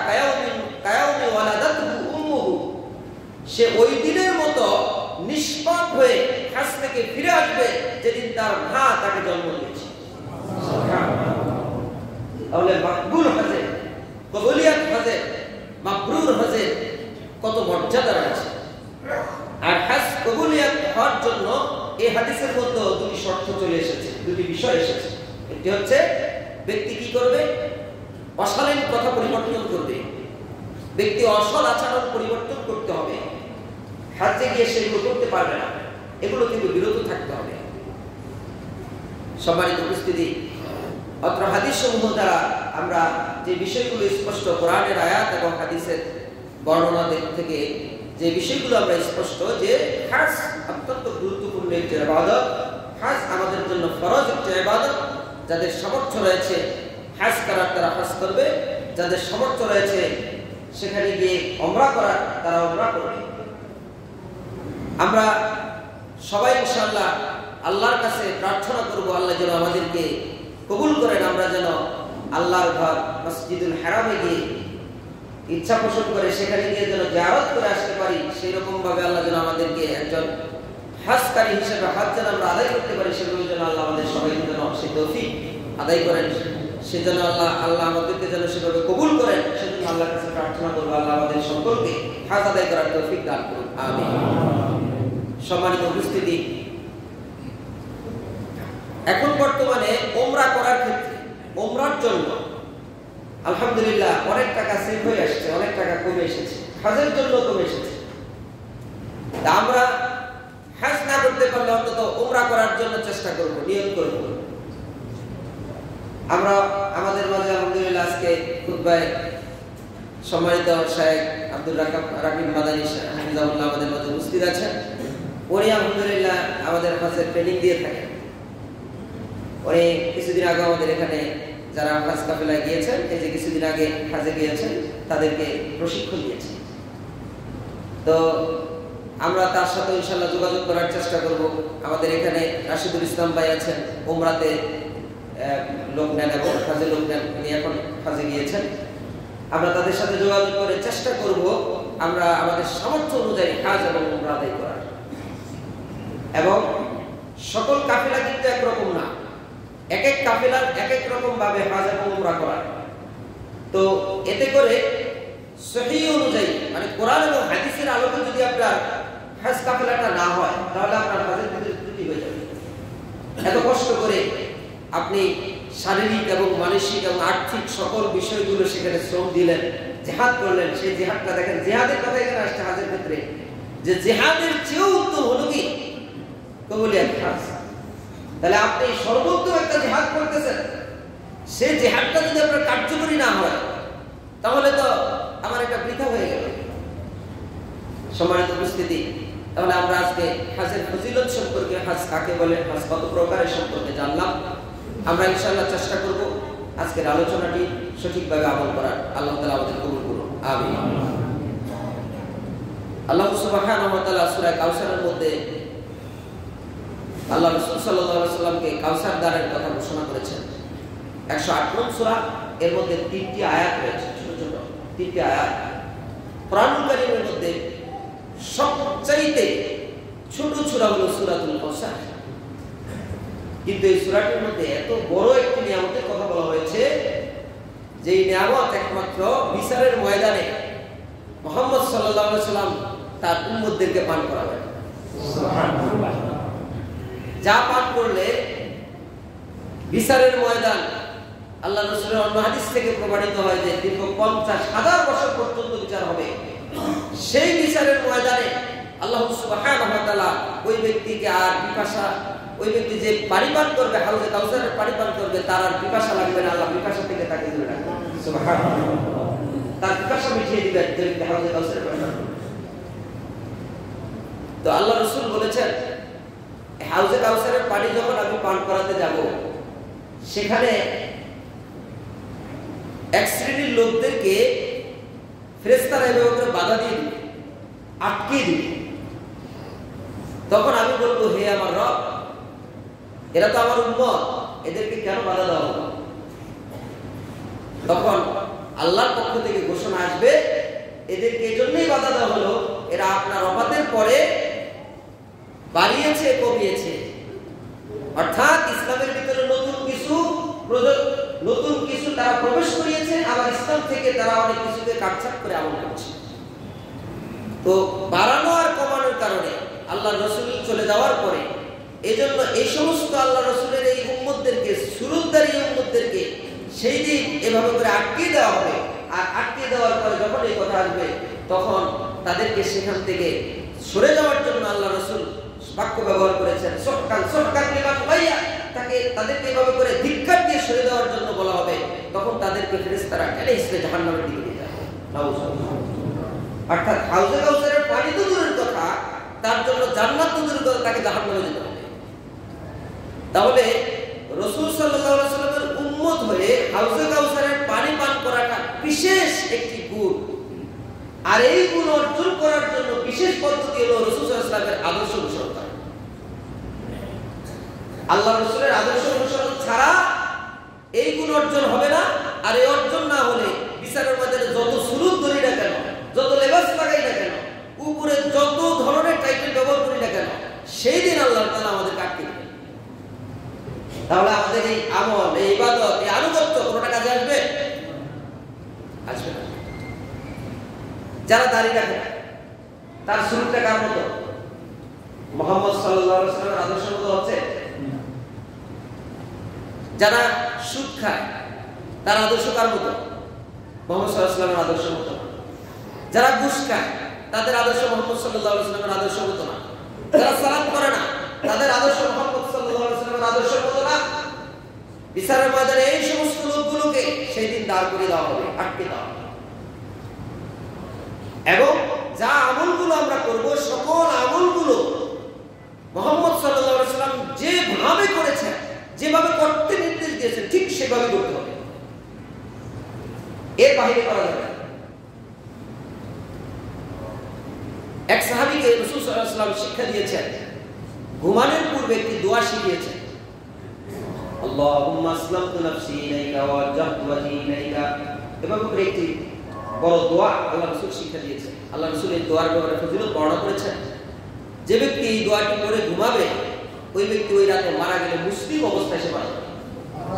কায়াউমি ওয়ালাদাতহু উম্মুহু, সে ওই দিনের মতো নিষ্পাপ হয়ে হজ থেকে ফিরে আসবে যেদিন তার মা তাকে জন্ম দিয়েছে। তাহলে মাকবুল হজে, কবুলিয়াত হজে, মাবরুর হজে কত মর্যাদা আছে। আর হজ কবুলিয়াত হওয়ার জন্য এই হাদিসের মধ্যে দুটি শর্ত চলে এসেছে, দুটি বিষয় এসেছে। একটি হচ্ছে ব্যক্তি কি করবে? অশালীন কথা পরিবর্তন করবে, ব্যক্তি অসৎ আচরণ পরিবর্তন করতে হবে, হজ্জে গিয়ে সেগুলো করতে পারবে না, এগুলো থেকে বিরত থাকতে হবে। সম্মানিত উপস্থিতি, অত্র হাদিস সমূহ দ্বারা আমরা যে বিষয়গুলো স্পষ্ট, কোরআনের আয়াত এবং হাদিসের বর্ণনা থেকে যে বিষয়গুলো আমরা স্পষ্ট, যে হজ অত্যন্ত গুরুত্বপূর্ণ একটি ইবাদত, হজ আমাদের জন্য ফরজ একটি ইবাদত। যাদের সামর্থ্য রয়েছে হজ করার তারা হজ করবে, যাদের সামর্থ্য রয়েছে সেখানে গিয়ে উমরা করার তারা উমরা করবে। আমরা সবাই ইনশাআল্লাহ আল্লাহর কাছে প্রার্থনা করব, আল্লাহ যেন আমাদেরকে কবুল করেন, আমরা যেন আল্লাহর ঘর মসজিদুল হারামে গিয়ে ইচ্ছা পোষণ করে সেখানে গিয়ে যেন জিয়ারত করে আসতে পারি, সেই রকম ভাবে আল্লাহ যেন আমাদেরকে একজন হজকারী হিসেবে হজ যেন আমরা আদায় করতে পারি, সেগুলো যেন আল্লাহ আমাদের সবাইকে যেন সেই তৌফিক আদায় করেন, সেজন্য আল্লাহ আমাদেরকে যেন সেভাবে কবুল করেন, সেজন্য আল্লাহর কাছে প্রার্থনা করবো, আল্লাহ আমাদের সকলকে হজ আদায় করার তৌফিক দান করুন, আমিন। সম্মানিত উপস্থিতি, এখন বর্তমানে উমরা করার ক্ষেত্রে, উমরার জন্য আলহামদুলিল্লাহ অনেক টাকা সেভ হয়ে আসছে, অনেক টাকা কমে এসেছে, হজের জন্য কমে এসেছে। আমরা হজ না করতে পারলে অন্তত উমরা করার জন্য চেষ্টা করব, নিয়ত করব। আমরা আমাদের মাঝে আলহামদুলিল্লাহ আজকে খুতবায় সম্মানিত শায়েখ আব্দুল রাকিব মাদানী হাফিজাহুল্লাহ আমাদের মাঝে উপস্থিত আছেন। উনি আলহামদুলিল্লাহ আমাদের হজের ট্রেনিং দিয়ে থাকেন। উনি কিছুদিন আগে আমাদের এখানে যারা হজ কাফেলায় গিয়েছেন, এই যে কিছুদিন আগে হজে গিয়েছেন, তাদেরকে প্রশিক্ষণ দিয়েছেন। তো আমরা তার সাথে ইনশাআল্লাহ যোগাযোগ করার চেষ্টা করব। আমাদের এখানে রাশিদুল ইসলাম ভাই আছেন, উমরাতে লোক নেন এবং হজে লোক নেন, উনি এখন হজে গিয়েছেন। আমরা তাদের সাথে যোগাযোগ করে চেষ্টা করব আমরা আমাদের সামর্থ্য অনুযায়ী হজ এবং উমরা আদায় করার। এবং সকল কাফেলা কিন্তু একরকম না, এক এক কাফেলার এক এক রকম ভাবে হজ এবং উমরা করা। তো এতে করে সহিহ অনুযায়ী, মানে কোরআন এবং হাদিসের আলোকে যদি আপনার হজ কাফেলাটা না হয়, তাহলে আপনার হজের ভিতরে ত্রুটি হয়ে যাবে। এত কষ্ট করে আপনি শারীরিক এবং মানসিক এবং আর্থিক সকল বিষয়গুলো সেখানে শ্রম দিলেন, জিহাদ করলেন, সেই জিহাদটা দেখেন, জিহাদের কথা এখানে আসছে হজের ক্ষেত্রে, যে জিহাদের চেয়েও উত্তম হলো কি কবুলিয়াত হজ। তাহলে আপনি সর্বোত্তম একটা জিহাদ করতেছেন, সেই জিহাদটা যদি আপনার কার্যকরী না হয় তাহলে তো আমার এটা বৃথা হয়ে গেল। সম্মানিত উপস্থিতি, তাহলে আমরা আজকে হজের ফজিলত সম্পর্কে, হজ কাকে বলে, হজ কত প্রকারের সম্পর্কে জানলাম। আমরা ইনশাআল্লাহ চেষ্টা করব আজকের আলোচনাটি সঠিকভাবে আমল করার। আল্লাহ তাআলা আমাদের কবুল করুন, আমিন। আল্লাহ সুবহানাহু ওয়া তাআলা সূরা কাউসারের মধ্যে আল্লাহ রাসূল সাল্লাল্লাহু আলাইহি ওয়াসাল্লামকে কাউসার দানের কথা ঘোষণা করেছেন। 108 নং সূরা, এর মধ্যে 3টি আয়াত রয়েছে, ছোট ছোট 3টি আয়াত। কোরআনুল কারীমের মধ্যে সবচাইতে ছোট সূরা হলো সূরাতুল কাউসার, কিন্তু এই সূরাটির মধ্যে এত বড় একটি নিয়ামতের কথা বলা হয়েছে যে এই নিয়ামত একমাত্র বিচারের ময়দানে মুহাম্মদ সাল্লাল্লাহু আলাইহি ওয়াসাল্লাম তার উম্মতদেরকে পান করাবেন। সুবহানাল্লাহ। যা পান করলে বিচারের ময়দান, আল্লাহ রাসূলের অন্য হাদিস থেকে প্রমাণিত হয় যে দীর্ঘ 50,000 বছর পর্যন্ত বিচার হবে। সেই বিচারের ময়দানে আল্লাহ সুবহানাহু ওয়া তাআলা ওই ব্যক্তিকে আর পিপাসা, ওই ব্যক্তি যে পানি পান করবে, হাউজে কাউসারের পানি পান করবে, তার আর পিপাসা লাগবে না। আল্লাহ পিপাসা থেকে তাকে দূরে রাখবেন। সুবহানাল্লাহ। তার পিপাসা মিটিয়ে দিবেন যে ব্যক্তি হাউজে কাউসারের পানি পান করবে। তো আল্লাহ রাসূল বলেছেন, হাউজে কাউসারের পানি যখন আমি পান করাতে যাব, সেখানে এক শ্রেণীর লোকদেরকে ফেরেশতারা এভাবে করে বাধা দিয়ে দিবে, আটকে দিবে। তখন আমি বলবো, হে আমার রব, এরা তো আমার উম্মত, এদেরকে কেন বাধা দেওয়া হলো? তখন আল্লাহর পক্ষ থেকে ঘোষণা আসবে, এদেরকে এজন্যই বাধা দেওয়া হলো, এরা আপনার ওফাতের পরে বাড়িয়েছে, কমিয়েছে। অর্থাৎ ইসলামের ভিতরে নতুন কিছু তারা প্রবেশ করিয়েছে, আবার ইসলাম থেকে তারা অনেক কিছুকে কাটছাট করে আমল করছে। তো বাড়ানো আর কমানোর কারণে আল্লাহ রাসূল চলে যাওয়ার পরে এজন্য এই সমস্ত আল্লাহ রাসূলের এই উম্মতদেরকে, সুরুদ্দারী উম্মতদেরকে সেই দিন এভাবে করে আটকে দেওয়া হবে। আর আটকে দেওয়ার পরে যখন এই কথা আসবে, তখন তাদেরকে সেখান থেকে সরে যাওয়ার জন্য আল্লাহ রাসূল বাক্য ব্যবহার করেছেন, সরকার লিমান ভাইয়া, তাদেরকে এভাবে করে ধিক্কার দিয়ে সরে দেওয়ার জন্য বলা হবে। তখন তাদেরকে ফেরেশতারা ঠেলে হিসেবে জাহান্নামের দিকে নিয়ে যাবে। অর্থাৎ হাউজে কাউসারের পানি তো দূরের কথা, তার জন্য জান্নাত তো দূরের কথা, তাকে জাহান্নামে যেতে হবে। তাহলে রাসূল সাল্লাল্লাহু আলাইহি ওয়াসাল্লামের উম্মত হয়ে হাউজে কাউসারের পানি পান করাটা বিশেষ একটি গুণ। আর এই গুণ অর্জন করার জন্য বিশেষ পদ্ধতি হলো রাসূল সাল্লাল্লাহু আলাইহি ওয়াসাল্লামের আদর্শ অনুসরণ করা। আল্লাহ রাসূলের আদর্শ অনুসরণ ছাড়া এই গুণ অর্জন হবে না। আর এই অর্জন না হলে বিচারের ময়দানে যত সুরুত ধরি না কেন, যত লেবাস লাগাই না কেন, উপরে যত ধরনের টাইটেল ব্যবহার করি না কেন, সেই দিন আল্লাহ তাআলা আমাদের কাটতে দেবেন। তাহলে আমাদের এই আমল, এই ইবাদত, এই আনুগত্য কোনটা কাজে আসবে? আসবে না। যারা দাঁড়িয়ে রাখে তার শুরুটা কার মতো? মুহাম্মদ সাল্লাল্লাহু আলাইহি ওয়াসাল্লামের আদর্শ মতো হচ্ছে? যারা সুদ খায় তার আদর্শ কার মতো? মুহাম্মদ সাল্লাল্লাহু আলাইহি ওয়াসাল্লামের আদর্শ মতো। যারা ঘুষ খায় তাদের আদর্শ মুহাম্মদ সাল্লাল্লাহু আলাইহি ওয়াসাল্লামের আদর্শ মতো না। যারা সালাত করে না তাদের আদর্শ মুহাম্মদ সাল্লাল্লাহু আলাইহি ওয়াসাল্লামের আদর্শ মতো না। বিচারের ময়দানে এই সমস্ত লোকগুলোকে সেই দিন দাঁড় করে দেওয়া হবে, আটকে দেওয়া হবে। এবং যা আমলগুলো আমরা করব, সকল আমলগুলো মুহাম্মদ সাল্লাল্লাহু আলাইহি ওয়াসাল্লাম যেভাবে করেছেন, যেভাবে করতে নির্দেশ দিয়েছেন, ঠিক সেভাবে করতে হবে। এর বাইরে করা যাবে না। এক সাহাবীকে রাসূল সাল্লাল্লাহু আলাইহি ওয়াসাল্লাম শিক্ষা দিয়েছেন, ঘুমানোর পূর্বে একটি দোয়া শিখিয়েছেন। আল্লাহুম্মা আসলামতু নাফসি ইলাইকা ওয়া ওয়াজ্জাহতু ওয়াজহি ইলাইকা। এভাবে করে একটি বড় দোয়া আল্লাহ রাসূল শিক্ষা দিয়েছেন। আল্লাহ রাসূল এই দোয়ার ব্যাপারে ফজিলত বর্ণনা করেছেন। যে ব্যক্তি এই দোয়াটি পড়ে ঘুমাবে, ওই ব্যক্তি ওই রাতে মারা গেলে মুসলিম অবস্থায় সে মারা যাবে।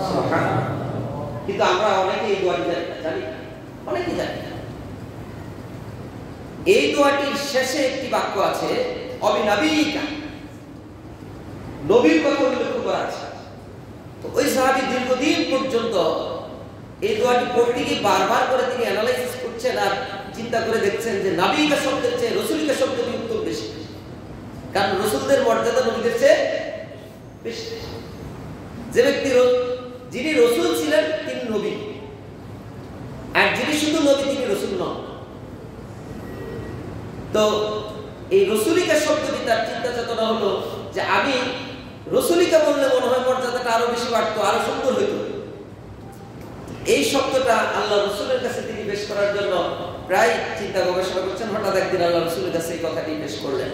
সুবহানাল্লাহ। কিন্তু আমরা অনেকে এই দোয়াটি জানি, অনেকে জানি না। এই দোয়াটির শেষে একটি বাক্য আছে, অবিনাবিকা, নবীর কথা উল্লেখ করা আছে। তো ওই সাহাবী দীর্ঘদিন পর্যন্ত এই দোয়াটি পড়তে গিয়ে বারবার করে তিনি অ্যানালাইসিস করছেন আর চিন্তা করে দেখছেন যে নবীকা শব্দের চেয়ে রাসূলকা শব্দের উত্তম বেশি। কারণ রাসূলদের মর্যাদা নবীদের চেয়ে যে ব্যক্তি যিনি রসুল ছিলেন তিনি নবী, আর যিনি শুধু নবী তিনি রসুল নন। তো এই রসুলিকা শব্দটি তার চিন্তা চেতনা হলো যে আমি রসুলিকা বললে মনে হয় মর্যাদাটা আরো বেশি বাড়তো, আরো সুন্দর হইতো। এই শব্দটা আল্লাহ রসুলের কাছে তিনি পেশ করার জন্য প্রায় চিন্তা গবেষণা করছেন। হঠাৎ একদিন আল্লাহ রসুলের কাছে এই কথাটি পেশ করলেন।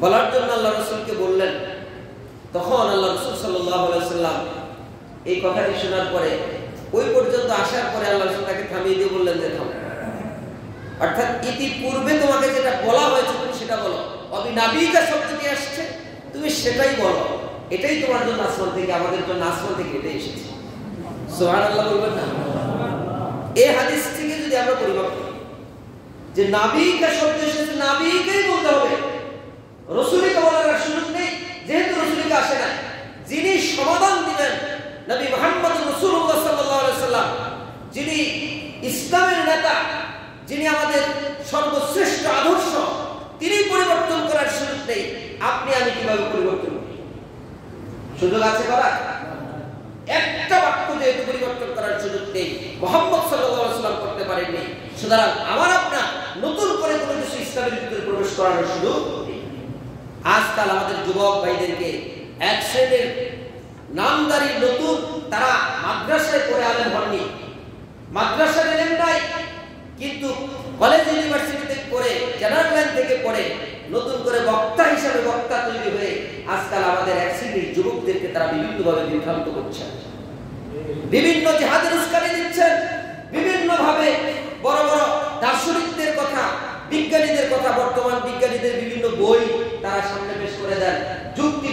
বলার জন্য আল্লাহ রসুলকে বললেন। তখন আল্লাহ রসুল সাল্লাল্লাহু আলাইহি ওয়াসাল্লাম এই কথাটি শোনার পরে, ওই পর্যন্ত আসার পরে আল্লাহ রসুল তাকে থামিয়ে দিয়ে বললেন যে থামো, অর্থাৎ ইতিপূর্বে তোমাকে যেটা বলা হয়েছে তুমি সেটা বলো। অবিনাবিকা শব্দটি আসছে, তুমি সেটাই বলো। এটাই তোমার জন্য আসমান থেকে, আমাদের জন্য আসমান থেকে এটাই এসেছে। সুবহানাল্লাহ বলবেন না? এই হাদিস থেকে যদি আমরা পরিমাপ করি যে নাবিকা শব্দ এসেছে, নাবিকেই বলতে হবে, রসুলিকা বলার সুযোগ নেই, যেহেতু রসুলিকা আসে না। যিনি সমাধান দিবেন নবী মুহাম্মদ রাসূলুল্লাহ সাল্লাল্লাহু আলাইহি ওয়াসাল্লাম, যিনি ইসলামের নেতা, যিনি আমাদের সর্বশ্রেষ্ঠ আদর্শ, তিনি পরিবর্তন করার সুযোগ নেই। আপনি আমি কিভাবে পরিবর্তন করি? সুযোগ আছে করার? একটা বাক্য যেহেতু পরিবর্তন করার সুযোগ নেই, মুহাম্মদ সাল্লাল্লাহু আলাইহি ওয়াসাল্লাম করতে পারেননি, সুতরাং আমার আপনার নতুন করে কোনো কিছু ইসলামের ভিতরে প্রবেশ করার সুযোগ নেই। আজকাল আমাদের যুবক ভাইদেরকে এক শ্রেণীর নামদারি নতুন, তারা মাদ্রাসায় পড়ে আলেম হননি, মাদ্রাসার এলেম নাই, কিন্তু কলেজ ইউনিভার্সিটিতে পড়ে, জেনারেল লাইন থেকে পড়ে নতুন করে বক্তা হিসাবে বক্তা তৈরি হয়ে আজকাল আমাদের এক শ্রেণীর যুবকদেরকে তারা বিভিন্নভাবে বিভ্রান্ত করছেন, বিভিন্ন জিহাদের উস্কানি দিচ্ছেন, বিভিন্নভাবে বড় বড় দার্শনিকদের কথা, বিজ্ঞানীদের কথা, বর্তমান বিজ্ঞানীদের বিভিন্ন বই তারা সামনে পেশ করে দেন, যুক্তি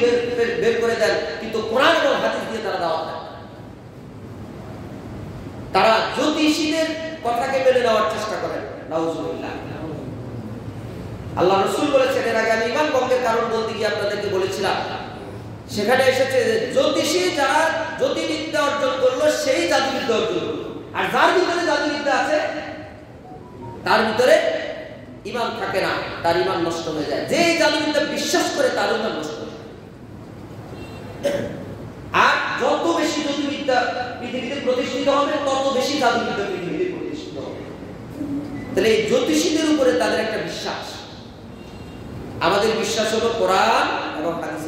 বের করে দেন, কিন্তু কোরআন এবং হাদিস দিয়ে তারা দাওয়াত দেন। তারা জ্যোতিষীদের কথাকে মেনে নেওয়ার চেষ্টা করেন। নাউজুবিল্লাহ। আল্লাহ রাসূল বলেছেন, এর আগে আমি ইমান ভঙ্গের কারণ বলতে গিয়ে আপনাদেরকে বলেছিলাম, সেখানে এসেছে যে জ্যোতিষী যারা জ্যোতির্বিদ্যা অর্জন করলো সেই জাদুবিদ্যা অর্জন করলো, আর যার ভিতরে জাদুবিদ্যা আছে তার ভিতরে ঈমান থাকে না, তার ঈমান নষ্ট হয়ে যায়। যে জাদুবিদ্যা বিশ্বাস করে তার ঈমান নষ্ট হয়ে যায়। আর যত বেশি জ্যোতির্বিদ্যা পৃথিবীতে প্রতিষ্ঠিত হবে, তত বেশি জাদুবিদ্যা পৃথিবীতে প্রতিষ্ঠিত হবে। তাহলে এই জ্যোতিষীদের উপরে তাদের একটা বিশ্বাস। আমাদের বিশ্বাস হলো কোরআন এবং হাদিসে